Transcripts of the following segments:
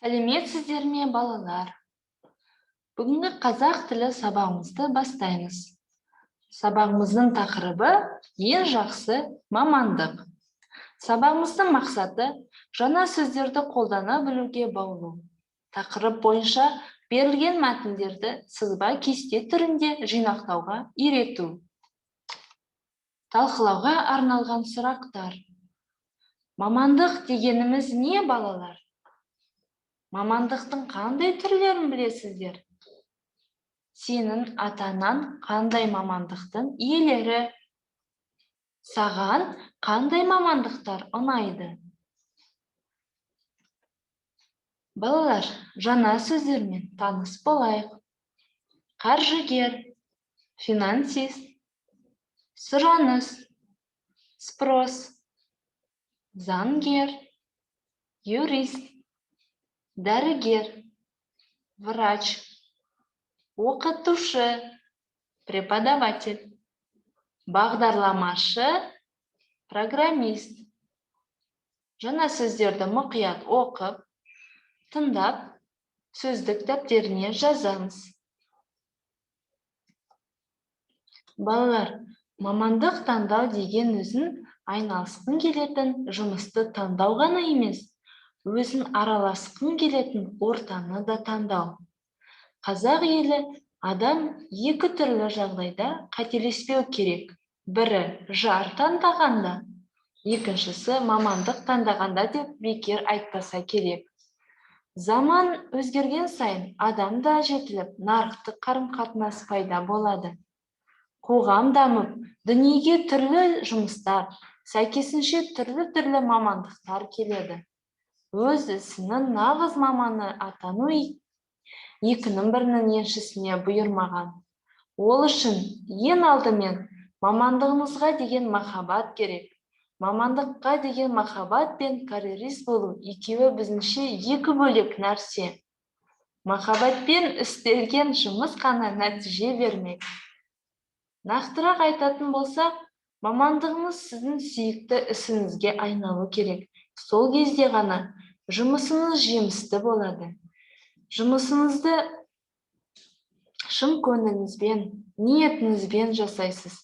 Сәлеметсіздер ме, балалар? Бүгінгі қазақ тілі сабағымызды бастаймыз. Сабағымыздың тақырыбы ең жақсы мамандық. Сабағымыздың мақсаты жаңа сөздерді қолдана білуге баулу. Тақырып бойынша берілген мәтіндерді сызба кесте түрінде жинақтауға үйрету. Талқылауға арналған сұрақтар. Мамандық дегеніміз не, балалар? Мамандықтың қандай түрлерін білесіздер? Сенің атанан қандай мамандықтың иелері? Саған қандай мамандықтар ұнайды? Балалар, жаңа сөздермен таныс болайық. Қаржыгер, финансист, сұраныс, спрос, заңгер, юрист, дәрігер, врач, оқытушы, преподаватель, бағдарламашы, программист. Жаңа сөздерді мұқият оқып, тыңдап, сөздік дәптеріне жазамыз. Балалар, мамандық таңдау деген өзін айналысқың келетін жұмысты таңдау ғана емес, өзін араласқың келетін ортаны да таңдау. Қазақ елі адам екі түрлі жағдайда қателеспеу керек. Бірі жар таңдағанда, екіншісі мамандық таңдағанда деп бекер айтпаса керек. Заман өзгерген сайын адам да жетіліп, нарықтық қарым-қатынас пайда болады. Қоғам дамып, дүниеге түрлі жұмыстар, сәйкесінше түрлі мамандықтар келеді. Өз ісінің нағыз маманы атану екінің бірінің еншісіне бұйырмаған. Ол үшін ең алдымен мамандығымызға деген махаббат керек. Мамандыққа деген махаббат пен карьерист болу екеуі біздіңше екі бөлек нәрсе. Махаббатпен істелген жұмыс қана нәтиже бермек. Нақтырақ айтатын болсақ, мамандығыңыз сіздің сүйікті ісіңізге айналу керек. Сол кезде ғана жұмысыңыз жемісті болады. Жұмысыңызды шын көңіліңізбен, ниетіңізбен жасайсыз.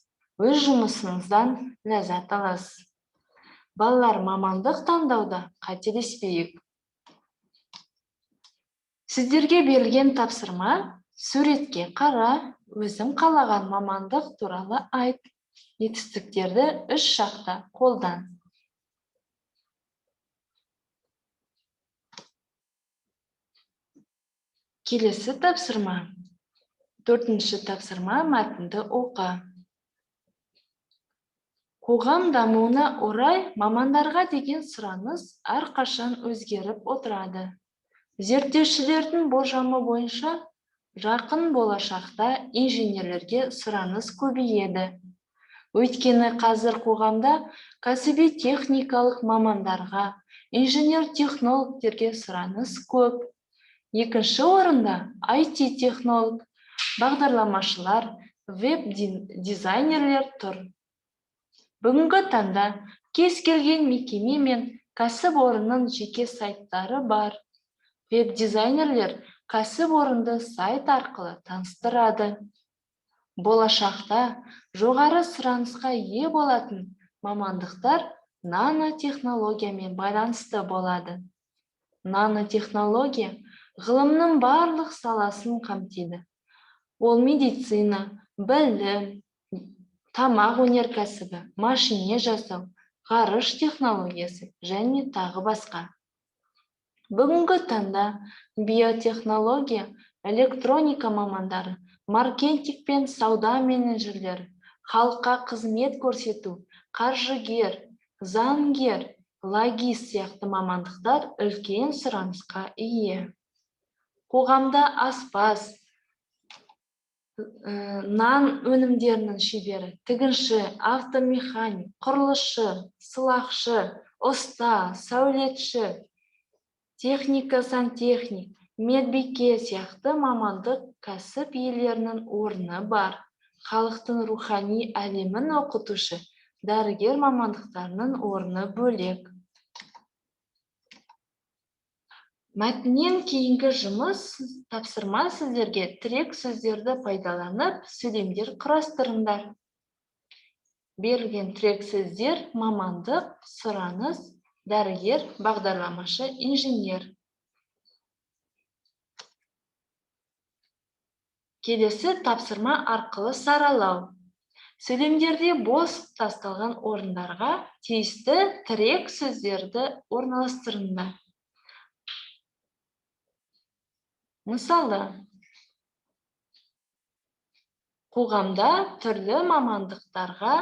Өз жұмысыңыздан ләззат аласыз. Балалар, мамандық таңдауда қателеспейік. Сіздерге берілген тапсырма: суретке қара, өзің қалаған мамандық туралы айт. Жетістіктерді үш жақта қолдан. Келесі тапсырма. Төртінші тапсырма: мәтінді оқы. Қоғам дамуына орай мамандарға деген сұраныс әрқашан өзгеріп отырады. Зерттеушілердің болжамы бойынша, жақын болашақта инженерлерге сұраныс көбейеді. Өйткені қазір қоғамда кәсіби техникалық мамандарға, инженер-технологтерге сұраныс көп. Екінші орында IT-технолог, бағдарламашылар, веб-дизайнерлер тұр. Бүгінгі таңда кез келген мекеме мен кәсіпорынның жеке сайттары бар. Веб-дизайнерлер кәсіпорынды сайт арқылы таныстырады. Болашақта жоғары сұранысқа ие болатын мамандықтар нанотехнологиямен байланысты болады. Нанотехнология ғылымның барлық саласын қамтиды. Ол медицина, білім, тамақ өнеркәсібі, машине жасау, ғарыш технологиясы және тағы басқа. Бүгінгі таңда биотехнология, электроника мамандары, маркетинг пен сауда менеджерлері, халыққа қызмет көрсету, қаржыгер, заңгер, логист сияқты мамандықтар үлкен сұранысқа ие. Қоғамда аспаз, нан өнімдерінің шебері, тігінші, автомеханик, құрылысшы, сылақшы, ұста, сәулетші, техника, сантехник, медбике сияқты мамандық кәсіп иелерінің орны бар. Халықтың рухани әлемін оқытушы, дәрігер мамандықтарының орны бөлек. Мәтіннен кейінгі жұмыс тапсырма сіздерге тірек сөздерді пайдаланып, сөйлемдер құрастырыңдар. Берілген тірек сөздер мамандық, сұраныс, дәрігер, бағдарламашы, инженер. Келесі тапсырма арқылы саралау. Сөйлемдерде бос тасталған орындарға тиісті тірек сөздерді орналастырыңдар. Мысалы, қоғамда түрлі мамандықтарға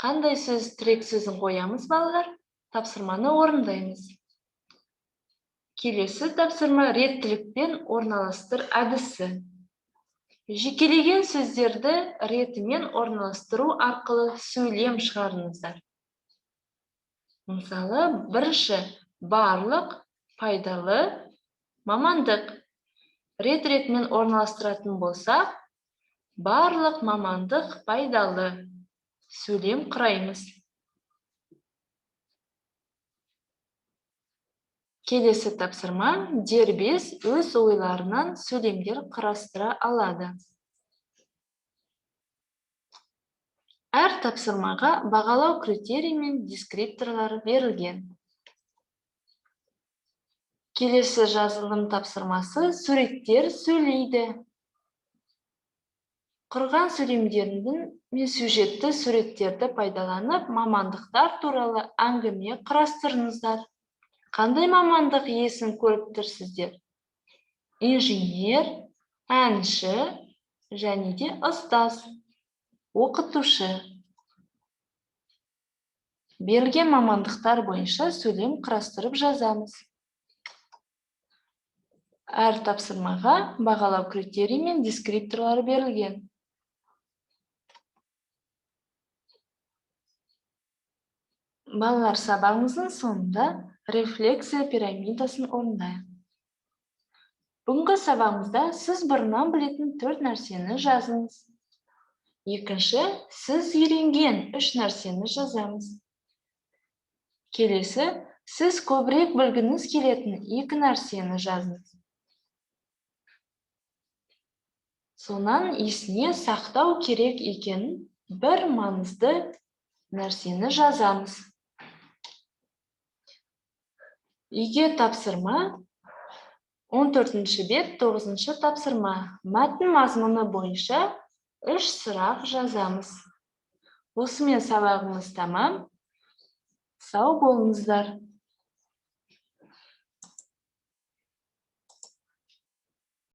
қандай сөз тірек сөзін қоямыз балалар? Тапсырманы орындаймыз. Келесі тапсырма реттілікпен орналастыр әдісі. Жекелеген сөздерді ретімен орналастыру арқылы сөйлем шығарыңыздар. Мысалы, бірінші барлық, пайдалы, мамандық. Рет-ретімен орналастыратын болсақ, барлық мамандық пайдалы. Сөйлем құраймыз. Келесі тапсырма дербес өз ойларынан сөйлемдер құрастыра алады. Әр тапсырмаға бағалау критерий мен дескрипторлары берілген. Келесі жазылым тапсырмасы суреттер сөйлейді. Құрған сөйлемдердің мен сюжетті суреттерді пайдаланып, мамандықтар туралы әңгіме құрастырыңыздар. Қандай мамандық иесін көріп тұрсыздар? Инженер, әнші және де ұстаз, оқытушы. Берілген мамандықтар бойынша сөйлем құрастырып жазамыз. Әр тапсырмаға бағалау критерий мен дескрипторлары берілген. Балалар, сабағымыздың соңында рефлексия пирамидасын орындайық. Бүгінгі сабағымызда сіз бұрыннан білетін 4 нәрсені жазыңыз. Екінші, сіз үйренген 3 нәрсені жазамыз. Келесі, сіз көбірек білгіңіз келетін 2 нәрсені жазыңыз. Сонан есіне сақтау керек екен бір маңызды нәрсені жазамыз. Үйге тапсырма 14-ші бет 9-ші тапсырма. Мәтін мазмұны бойынша 3 сұрақ жазамыз. Осымен сабағымыз тамам. Сау болыңыздар.